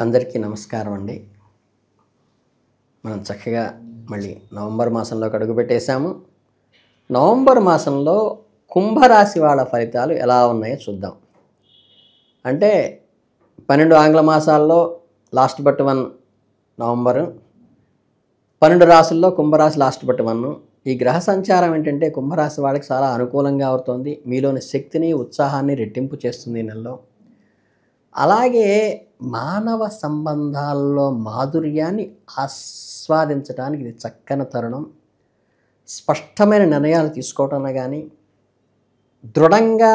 అందరికీ నమస్కారం అండి. మనం చక్కగా మళ్ళీ నవంబర్ మాసంలోకి అడుగుపెట్టేశాము. నవంబర్ మాసంలో కుంభరాశి వాళ్ళ ఫలితాలు ఎలా ఉన్నాయో చూద్దాం. అంటే 12 ఆంగ్ల మాసాల్లో లాస్ట్ బట్ 1 నవంబరు, 12 రాశుల్లో కుంభరాశి లాస్ట్ బట్ 1. ఈ గ్రహ సంచారం ఏంటంటే కుంభరాశి వాళ్ళకి చాలా అనుకూలంగా అవుతుంది. మీలోని శక్తిని, ఉత్సాహాన్ని రెట్టింపు చేస్తుంది ఈ నెలలో. అలాగే మానవ సంబంధాల్లో మాధుర్యాన్ని ఆస్వాదించడానికి ఇది చక్కని తరుణం. స్పష్టమైన నిర్ణయాలు తీసుకోవటంలో కానీ, దృఢంగా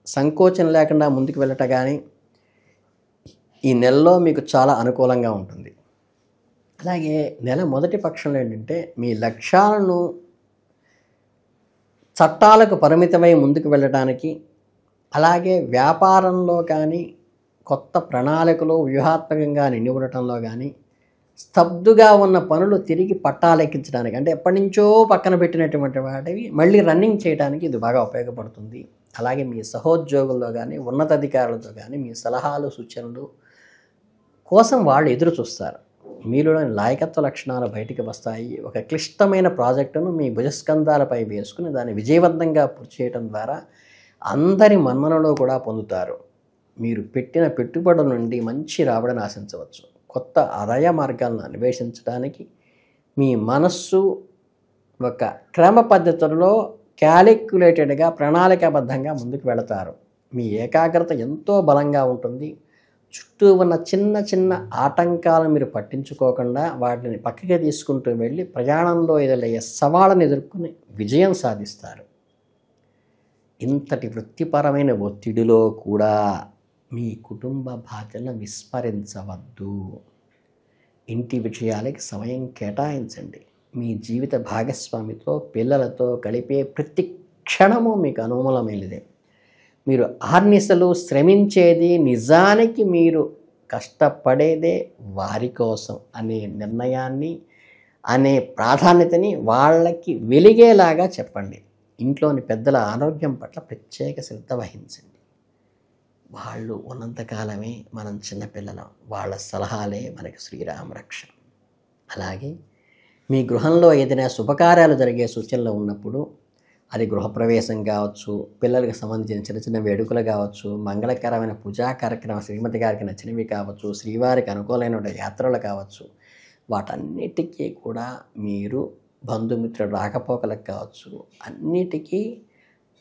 సంకోచం లేకుండా ముందుకు వెళ్ళటం కానీ ఈ నెలలో మీకు చాలా అనుకూలంగా ఉంటుంది. అలాగే నెల మొదటి పక్షంలో ఏంటంటే మీ లక్ష్యాలను చట్టాలకు పరిమితమై ముందుకు వెళ్ళడానికి, అలాగే వ్యాపారంలో కానీ, కొత్త ప్రణాళికలు వ్యూహాత్మకంగా నిండివ్వడంలో కానీ, స్తబ్దుగా ఉన్న పనులు తిరిగి పట్టాలెక్కించడానికి, అంటే ఎప్పటి నుంచో పక్కన పెట్టినటువంటి వాటివి మళ్ళీ రన్నింగ్ చేయడానికి ఇది బాగా ఉపయోగపడుతుంది. అలాగే మీ సహోద్యోగుల్లో కానీ, ఉన్నతాధికారులతో కానీ మీ సలహాలు, సూచనలు కోసం వాళ్ళు ఎదురు చూస్తారు. మీలోని నాయకత్వ లక్షణాలు బయటికి వస్తాయి. ఒక క్లిష్టమైన ప్రాజెక్టును మీ భుజస్కంధాలపై వేసుకుని దాన్ని విజయవంతంగా పూర్తి చేయడం ద్వారా అందరి మన్ననలో కూడా పొందుతారు. మీరు పెట్టిన పెట్టుబడుల నుండి మంచి రాబడిని ఆశించవచ్చు. కొత్త ఆదాయ మార్గాలను అన్వేషించడానికి మీ మనస్సు ఒక క్రమ పద్ధతుల్లో క్యాలిక్యులేటెడ్గా, ప్రణాళికాబద్ధంగా ముందుకు వెళతారు. మీ ఏకాగ్రత ఎంతో బలంగా ఉంటుంది. చుట్టూ ఉన్న చిన్న చిన్న ఆటంకాలను మీరు పట్టించుకోకుండా వాటిని పక్కకి తీసుకుంటూ వెళ్ళి ప్రయాణంలో ఎదురయ్యే సవాళ్ళను ఎదుర్కొని విజయం సాధిస్తారు. ఇంతటి వృత్తిపరమైన ఒత్తిడిలో కూడా మీ కుటుంబ బాధ్యతలను విస్మరించవద్దు. ఇంటి విషయాలకి సమయం కేటాయించండి. మీ జీవిత భాగస్వామితో, పిల్లలతో గడిపే ప్రతి క్షణము మీకు అనుమూలమైనదే. మీరు ఆర్నిసలు శ్రమించేది నిజానికి మీరు కష్టపడేదే వారి కోసం అనే నిర్ణయాన్ని, అనే ప్రాధాన్యతని వాళ్ళకి వెలిగేలాగా చెప్పండి. ఇంట్లోని పెద్దల ఆరోగ్యం పట్ల ప్రత్యేక శ్రద్ధ వహించండి. వాళ్ళు ఉన్నంతకాలమే మనం చిన్నపిల్లలం. వాళ్ళ సలహాలే మనకి శ్రీరామ రక్ష. అలాగే మీ గృహంలో ఏదైనా శుభకార్యాలు జరిగే సూచనలు ఉన్నప్పుడు, అది గృహప్రవేశం కావచ్చు, పిల్లలకు సంబంధించిన చిన్న చిన్న వేడుకలు కావచ్చు, మంగళకరమైన పూజా కార్యక్రమం శ్రీమతి గారికి నచ్చినవి కావచ్చు, శ్రీవారికి అనుకూలమైన యాత్రలు కావచ్చు, వాటన్నిటికీ కూడా మీరు బంధుమిత్రుల రాకపోకలకు కావచ్చు, అన్నిటికీ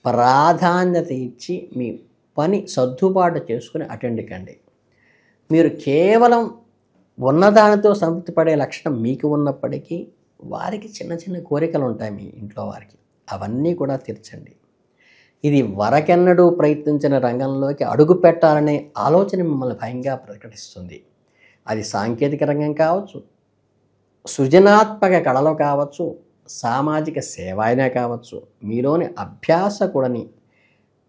ప్రాధాన్యత ఇచ్చి మీ పని సర్దుబాటు చేసుకుని అటెండ్ కండి. మీరు కేవలం ఉన్నదానితో సంతృప్తి పడే లక్షణం మీకు ఉన్నప్పటికీ వారికి చిన్న చిన్న కోరికలు ఉంటాయి. మీ ఇంట్లో వారికి అవన్నీ కూడా తీర్చండి. ఇది వరకెన్నడూ ప్రయత్నించిన రంగంలోకి అడుగు పెట్టాలనే ఆలోచన మిమ్మల్ని భయంగా ప్రకటిస్తుంది. అది సాంకేతిక రంగం కావచ్చు, సృజనాత్మక కళలో కావచ్చు, సామాజిక సేవ అయినా కావచ్చు. మీలోని అభ్యాసకుడిని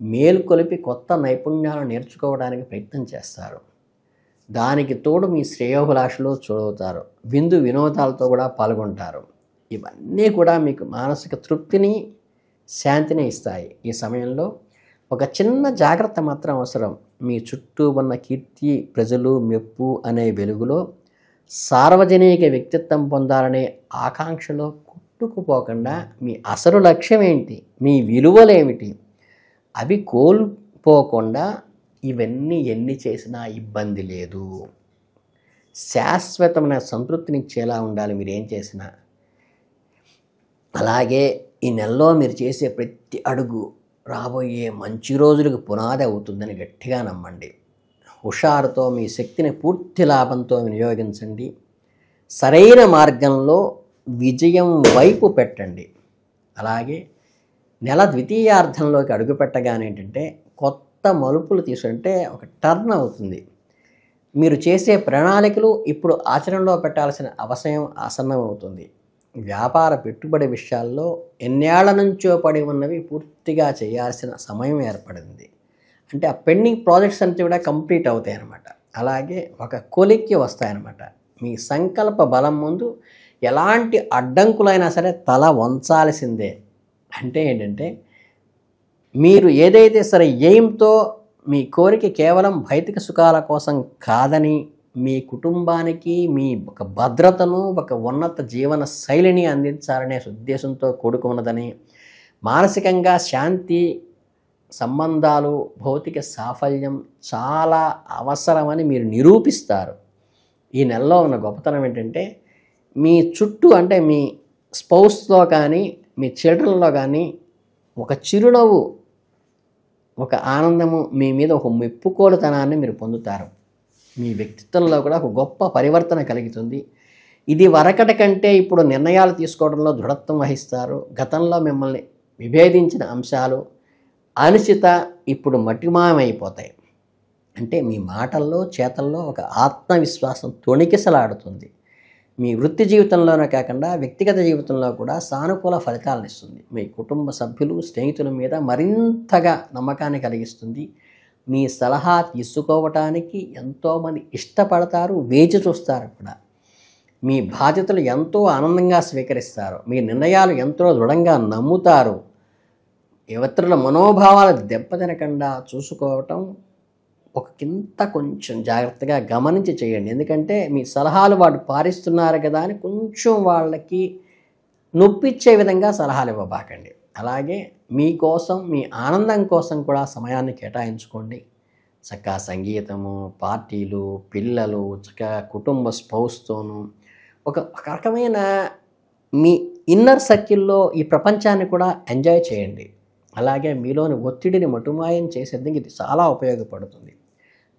మేల్కొలిపి కొత్త నైపుణ్యాలు నేర్చుకోవడానికి ప్రయత్నం చేస్తారు. దానికి తోడు మీ శ్రేయోభిలాషలో చూడవుతారు. విందు వినోదాలతో కూడా పాల్గొంటారు. ఇవన్నీ కూడా మీకు మానసిక తృప్తిని, శాంతిని ఇస్తాయి. ఈ సమయంలో ఒక చిన్న జాగ్రత్త మాత్రం అవసరం. మీ చుట్టూ ఉన్న కీర్తి, ప్రజలు మెప్పు అనే వెలుగులో సార్వజనిక వ్యక్తిత్వం పొందాలనే ఆకాంక్షలో కొట్టుకుపోకుండా మీ అసలు లక్ష్యం ఏంటి, మీ విలువలేమిటి, అవి కోల్పోకుండా ఇవన్నీ ఎన్ని చేసినా ఇబ్బంది లేదు. శాశ్వతమైన సంతృప్తినిచ్చేలా ఉండాలి మీరేం చేసినా. అలాగే ఈ నెలలో మీరు చేసే ప్రతి అడుగు రాబోయే మంచి రోజులకు పునాది అవుతుందని గట్టిగా నమ్మండి. హుషారుతో మీ శక్తిని పూర్తి లాభంతో వినియోగించండి. సరైన మార్గంలో విజయం వైపు పెట్టండి. అలాగే నెల ద్వితీయార్థంలోకి అడుగుపెట్టగానే ఏంటంటే కొత్త మలుపులు తీసుకుంటే ఒక టర్న్ అవుతుంది. మీరు చేసే ప్రణాళికలు ఇప్పుడు ఆచరణలో పెట్టాల్సిన అవసరం ఆసన్నం అవుతుంది. వ్యాపార పెట్టుబడి విషయాల్లో ఎన్నేళ్ల నుంచో పడి ఉన్నవి పూర్తిగా చేయాల్సిన సమయం ఏర్పడింది. అంటే ఆ పెండింగ్ ప్రాజెక్ట్స్ అంతా కూడా కంప్లీట్ అవుతాయి అన్నమాట. అలాగే ఒక కొలిక్కి వస్తాయన్నమాట. మీ సంకల్ప బలం ముందు ఎలాంటి అడ్డంకులైనా సరే తల వంచాల్సిందే. అంటే ఏంటంటే మీరు ఏదైతే సరే ఎయిమ్తో మీ కోరిక కేవలం భౌతిక సుఖాల కోసం కాదని, మీ కుటుంబానికి మీ ఒక భద్రతను, ఒక ఉన్నత జీవన శైలిని అందించాలనే ఉద్దేశంతో కూడుకున్నదని, మానసికంగా శాంతి, సంబంధాలు, భౌతిక సాఫల్యం చాలా అవసరమని మీరు నిరూపిస్తారు. ఈ నెలలో ఉన్న గొప్పతనం ఏంటంటే, మీ చుట్టూ అంటే మీ స్పౌస్లో కానీ, మీ చిల్డ్రన్లో కానీ ఒక చిరునవ్వు, ఒక ఆనందము, మీ మీద ఒక మెప్పుకోలుతనాన్ని మీరు పొందుతారు. మీ వ్యక్తిత్వంలో కూడా ఒక గొప్ప పరివర్తన కలుగుతుంది. ఇది వరకటి కంటే ఇప్పుడు నిర్ణయాలు తీసుకోవడంలో దృఢత్వం వహిస్తారు. గతంలో మిమ్మల్ని విభేదించిన అంశాలు, అనిశ్చిత ఇప్పుడు మట్టిమాయమైపోతాయి. అంటే మీ మాటల్లో, చేతల్లో ఒక ఆత్మవిశ్వాసం తొణికిసలాడుతుంది. మీ వృత్తి జీవితంలోనే కాకుండా వ్యక్తిగత జీవితంలో కూడా సానుకూల ఫలితాలను ఇస్తుంది. మీ కుటుంబ సభ్యులు, స్నేహితుల మీద మరింతగా నమ్మకాన్ని కలిగిస్తుంది. మీ సలహా తీసుకోవటానికి ఎంతోమంది ఇష్టపడతారు, వేచి చూస్తారు కూడా. మీ బాధ్యతలు ఎంతో ఆనందంగా స్వీకరిస్తారు. మీ నిర్ణయాలు ఎంతో దృఢంగా నమ్ముతారు. ఇతరుల మనోభావాలు దెబ్బతినకుండా చూసుకోవటం కొంచెం జాగ్రత్తగా గమనించి చేయండి. ఎందుకంటే మీ సలహాలు వాడు పారిస్తున్నారు కదా అని కొంచెం వాళ్ళకి నొప్పిచ్చే విధంగా సలహాలు ఇవ్వబాకండి. అలాగే మీకోసం, మీ ఆనందం కోసం కూడా సమయాన్ని కేటాయించుకోండి. చక్కగా సంగీతము, పార్టీలు, పిల్లలు, చక్కగా కుటుంబ స్పౌస్తోనూ ఒక రకమైన మీ ఇన్నర్ సర్కిల్లో ఈ ప్రపంచాన్ని కూడా ఎంజాయ్ చేయండి. అలాగే మీలోని ఒత్తిడిని మటుమాయం చేసేందుకు ఇది చాలా ఉపయోగపడుతుంది.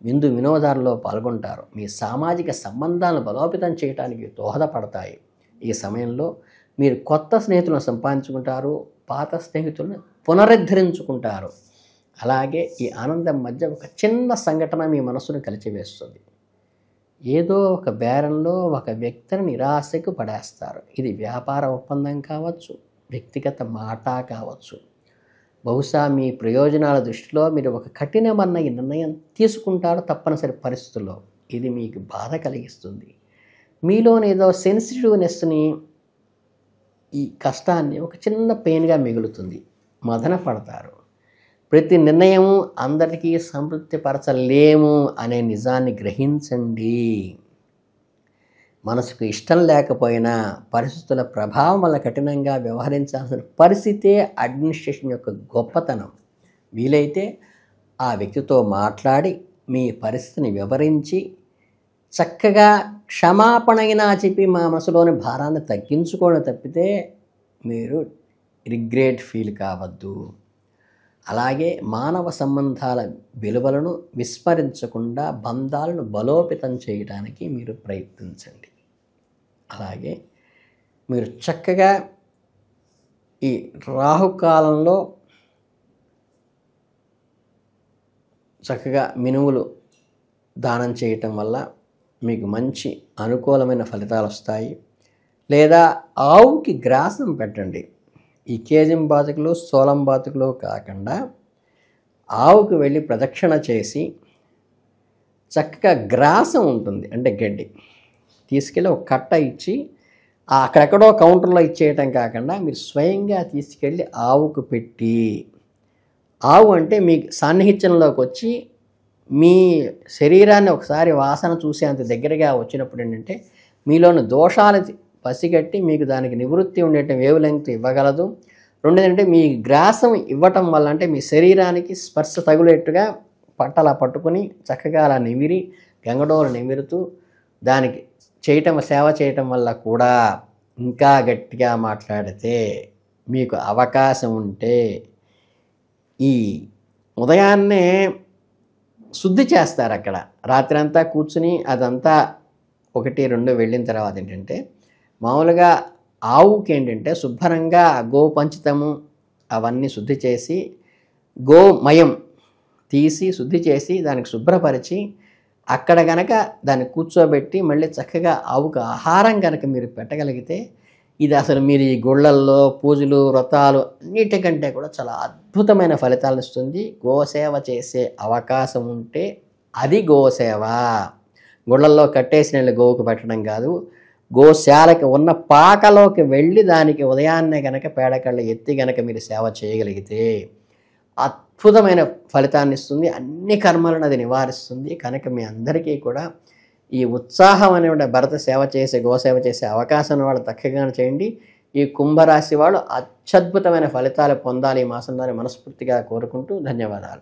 విందు వినోదాల్లో పాల్గొంటారు. మీ సామాజిక సంబంధాలను బలోపేతం చేయడానికి దోహదపడతాయి. ఈ సమయంలో మీరు కొత్త స్నేహితులను సంపాదించుకుంటారు, పాత స్నేహితులను పునరుద్ధరించుకుంటారు. అలాగే ఈ ఆనందం మధ్య ఒక చిన్న సంఘటన మీ మనసును కలిచివేస్తుంది. ఏదో ఒక బేరంలో ఒక వ్యక్తిని నిరాశకు పడేస్తారు. ఇది వ్యాపార ఒప్పందం కావచ్చు, వ్యక్తిగత మాట కావచ్చు. బహుశా మీ ప్రయోజనాల దృష్టిలో మీరు ఒక కఠినమైన నిర్ణయం తీసుకుంటారు తప్పనిసరి పరిస్థితుల్లో. ఇది మీకు బాధ కలిగిస్తుంది. మీలోని ఏదో సెన్సిటివ్నెస్ని, ఈ కష్టాన్ని ఒక చిన్న పెయిన్గా మిగులుతుంది. మదన పడతారు. ప్రతి నిర్ణయం అందరికీ సంతృప్తిపరచలేము అనే నిజాన్ని గ్రహించండి. మనసుకు ఇష్టం లేకపోయినా పరిస్థితుల ప్రభావం వల్ల కఠినంగా వ్యవహరించాల్సిన పరిస్థితే అడ్మినిస్ట్రేషన్ యొక్క గొప్పతనం. వీలైతే ఆ వ్యక్తితో మాట్లాడి మీ పరిస్థితిని వివరించి చక్కగా క్షమాపణైనా చెప్పి మా మనసులోని భారాన్ని తగ్గించుకోవడం తప్పితే మీరు రిగ్రెట్ ఫీల్ కావద్దు. అలాగే మానవ సంబంధాల విలువలను విస్మరించకుండా బంధాలను బలోపేతం చేయడానికి మీరు ప్రయత్నించండి. అలాగే మీరు చక్కగా ఈ రాహుకాలంలో చక్కగా మినుములు దానం చేయటం వల్ల మీకు మంచి అనుకూలమైన ఫలితాలు వస్తాయి. లేదా ఆవుకి గ్రాసం పెట్టండి. ఈ కేజం బాతుకులు, సోలం బాతుకులు కాకుండా ఆవుకు వెళ్ళి ప్రదక్షిణ చేసి చక్కగా గ్రాసం ఉంటుంది, అంటే గడ్డి తీసుకెళ్ళి ఒక కట్ట ఇచ్చి అక్కడెక్కడో కౌంటర్లో ఇచ్చేయటం కాకుండా మీరు స్వయంగా తీసుకెళ్ళి ఆవుకు పెట్టి, ఆవు అంటే మీ సాన్నిహిత్యంలోకి వచ్చి మీ శరీరాన్ని ఒకసారి వాసన చూసేంత దగ్గరగా వచ్చినప్పుడు ఏంటంటే మీలోని దోషాలు పసిగట్టి మీకు దానికి నివృత్తి ఉండేట వేవ్ లెంగ్త్ ఇవ్వగలదు. రెండోదంటే మీ గ్రాసం ఇవ్వటం వల్ల అంటే మీ శరీరానికి స్పర్శ తగులేట్టుగా పట్టలా పట్టుకుని చక్కగా అలా నిమిరి గంగడోలు నిమిరుతూ దానికి సేవ చేయటం వల్ల కూడా ఇంకా గట్టిగా మాట్లాడితే మీకు అవకాశం ఉంటే ఈ ఉదయాన్నే శుద్ధి చేస్తారు. అక్కడ రాత్రి అంతా కూర్చుని అదంతా 1-2 వెళ్ళిన తర్వాత ఏంటంటే మామూలుగా ఆవుకి ఏంటంటే శుభ్రంగా గోపంచితము అవన్నీ శుద్ధి చేసి గోమయం తీసి శుద్ధి చేసి దానికి శుభ్రపరిచి అక్కడ గనక దాన్ని కూర్చోబెట్టి మళ్ళీ చక్కగా ఆవుకు ఆహారం కనుక మీరు పెట్టగలిగితే ఇది అసలు మీరు ఈ గుళ్ళల్లో పూజలు, వ్రతాలు అన్నిటికంటే కూడా చాలా అద్భుతమైన ఫలితాలను ఇస్తుంది. గోసేవ చేసే అవకాశం ఉంటే అది గోసేవ. గుళ్ళల్లో కట్టేసిన గోవుకు పెట్టడం కాదు, గోశాలకి ఉన్న పాకలోకి వెళ్ళి దానికి ఉదయాన్నే కనుక పేడకళ్ళు ఎత్తి కనుక మీరు సేవ చేయగలిగితే అద్భుతమైన ఫలితాన్ని ఇస్తుంది. అన్ని కర్మలను అది నివారిస్తుంది. కనుక మీ అందరికీ కూడా ఈ ఉత్సాహం అనే భరత సేవ చేసే, గోసేవ చేసే అవకాశం వాళ్ళు చక్కగా చేయండి. ఈ కుంభరాశి వాళ్ళు అత్యద్భుతమైన ఫలితాలు పొందాలి ఈ మాసంలో మనస్ఫూర్తిగా కోరుకుంటూ ధన్యవాదాలు.